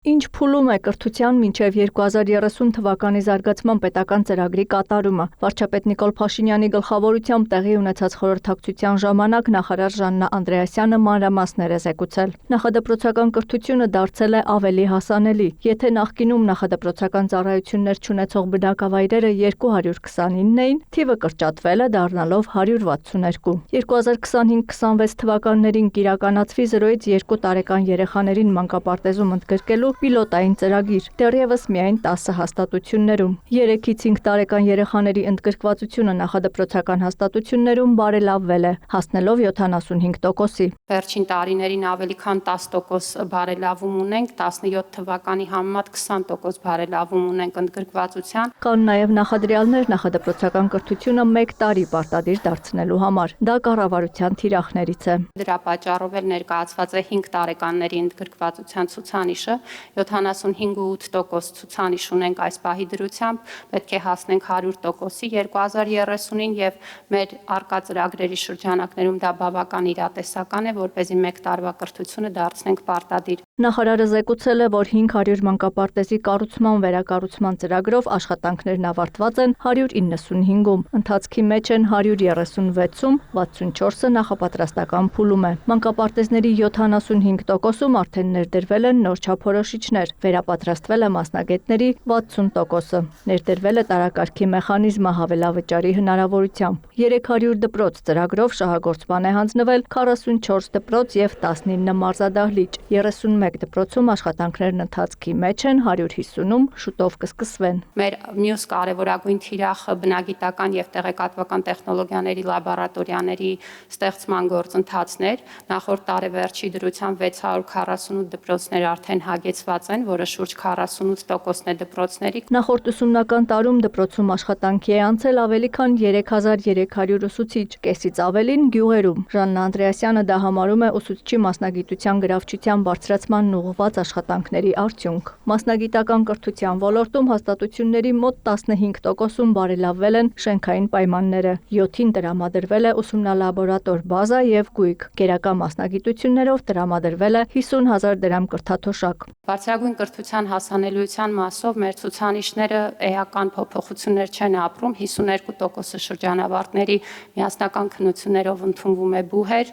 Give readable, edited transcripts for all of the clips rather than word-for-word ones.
Ինչ փուլում է կրթության մինչև 2030 թվականի զարգացման պետական ծրագրի կատարումը։ Վարչապետ Նիկոլ Փաշինյանի գլխավորությամբ տեղի ունեցած խորհրդակցության ժամանակ նախարար Ժաննա Անդրեասյանը մանրամասներ է զեկուցել։ Նախադպրոցական կրթությունը դարձել է ավելի հասանելի։ Եթե նախկինում նախադպրոցական ծառայություններ չունեցող բնակավայրերը 229 էին, թիվը կրճատվել է դառնալով 162։ 2025-26 թվականներին կիրականացվի 0-ից 2 տարեկան երեխաներին մանկապարտեզում ընդգրկելու պիլոտային ծրագիր, դեռևս միայն 10 հաստատություններում։ 3-ից 5 տարեկան երեխաների ընդգրկվածությունը նախադպրոցական հաստատություններում բարելավվել է, հասնելով 75%-ի։ Վերջին տարիներին ավելի քան 10% բարելավում ունենք, 17 թվականի համեմատ 20% բարելավում ունենք ընդգրկվածության։ Կան նաև նախադրյալներ նախադպրոցական կրթությունը 1 տարի պարտադիր դարձնելու համար։ Դա կառավարության թիրախներից է։ Դրա պատճառով էլ ներկայացված է 5 տարեկանների ընդգրկվածության ցուցանիշը, 75.8% ցուցանիշ ունենք այս պահի դրությամբ, պետք է հասնենք 100%-ի 2030-ին եւ մեր արկա ծրագրերի շրջանակներում դա բավական իրատեսական է, որպեսզի 1 տարվա կրթությունը դարձնենք պարտադիր։ Նախարարը զեկուցել է, որ 500 մանկապարտեզի կառուցման վերակառուցման ծրագրով աշխատանքներն ավարտված են 195-ում, ընթացքի մեջ են 136-ում, 64-ը նախապատրաստական փուլում է։ Մանկապարտեզների 75%-ում արդեն ներդրվել են նոր չափորոշիչներ, վերապատրաստվել է մասնագետների 60%-ը, ներդրվել է տարակարգի մեխանիզմը հավելավճարի հնարավորությամբ։ 300 դպրոց ծրագրով շահագործման է հանձնվել 44 դպրոց եւ 19 մարզադահլիճ, 31 դպրոցում աշխատանքներն ընթացքի մեջ են, 150-ում շուտով կսկսվեն։ Մեր մյուս կարևորագույն թիրախը բնագիտական եւ տեղեկատվական տեխնոլոգիաների լաբորատորիաների ստեղծման գործընթացն էր։ Նախորդ տարեվերջի դրությամբ 648 դպրոցներ արդեն հագեցված են, որը շուրջ 48%-ն է դպրոցների։ Նախորդ ուսումնական տարում դպրոցում աշխատանքի է անցել ավելի քան 3300 ուսուցիչ, կեսից ավելին գյուղերում։ Ժաննա Անդրեասյանը դա համարում է ուսուցչի մասնագիտության գրավչության բարձրացմանն ուղղված աշխատանքների արդյունք։ Մասնագիտական կրթության ոլորտում հաստատությունների մոտ 15%-ում բարելավվել են շենքային պայմանները, 7-ին տրամադրվել է ուսումնալաբորատոր բազա եւ գույք։ Գերակա մասնագիտություններով տրամադրվել է 50,000 դրամ կրթաթոշակ։ Բարձրագույն կրթության հասանելիության մասով մեր ցուցանիշները էական փոփոխություններ չեն ապրում, 52% շրջանավարտների միասնական քննություններով ընդունվում է բուհեր,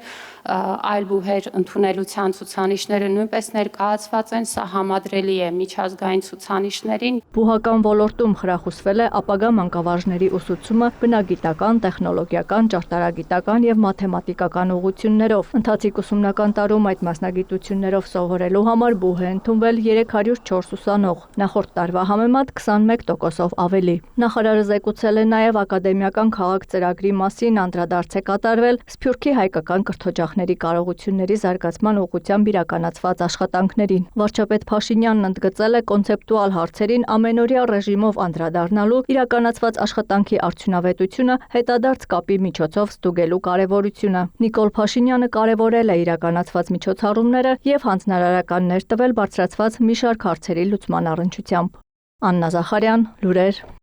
այլ բուհեր ընդունելության ցուցանիշները նույնպես ներկայացված են, սա համադրելի է միջազգային ցուցանիշներին։ Բուհական ոլորտում խրախուսվել է ապագա մանկավարժների ուսուցումը բնագիտական, տեխնոլոգիական, ճարտարագիտական եւ մաթեմատիկական ուղղություններով։ Ընթացիկ ուսումնական տարում այդ մասնագիտություններով սովորելու համար բուհ է ընդունվել 304 ուսանող, նախորդ տարվա համեմատ 21%-ով ավելի։ Նախարարը զեկուցել է նաև ակադեմիական քաղաք ծրագրի մասին անդրադարձ է կատարվել Սփյուռքի հայկական կրթօջախների կարողությունների զարգացման ուղղությամբ իրականացված աշխատանքներին։ Վարչապետ Փաշինյանն ընդգծել է կոնցեպտուալ հարցերին ամենօրյա ռեժիմով անդրադառնալու, իրականացված աշխատանքի արդյունավետությունը հետադարձ կապի միջոցով ստուգելու կարևորությունը։ Նիկոլ Փաշինյանը կարևորել է իրականացված միջոցառումները եւ հանձնարարականներ տվել բարձրացված մի շարք հարցերի լուծման առնչությամբ։ Աննա Զախարյան, լուրեր։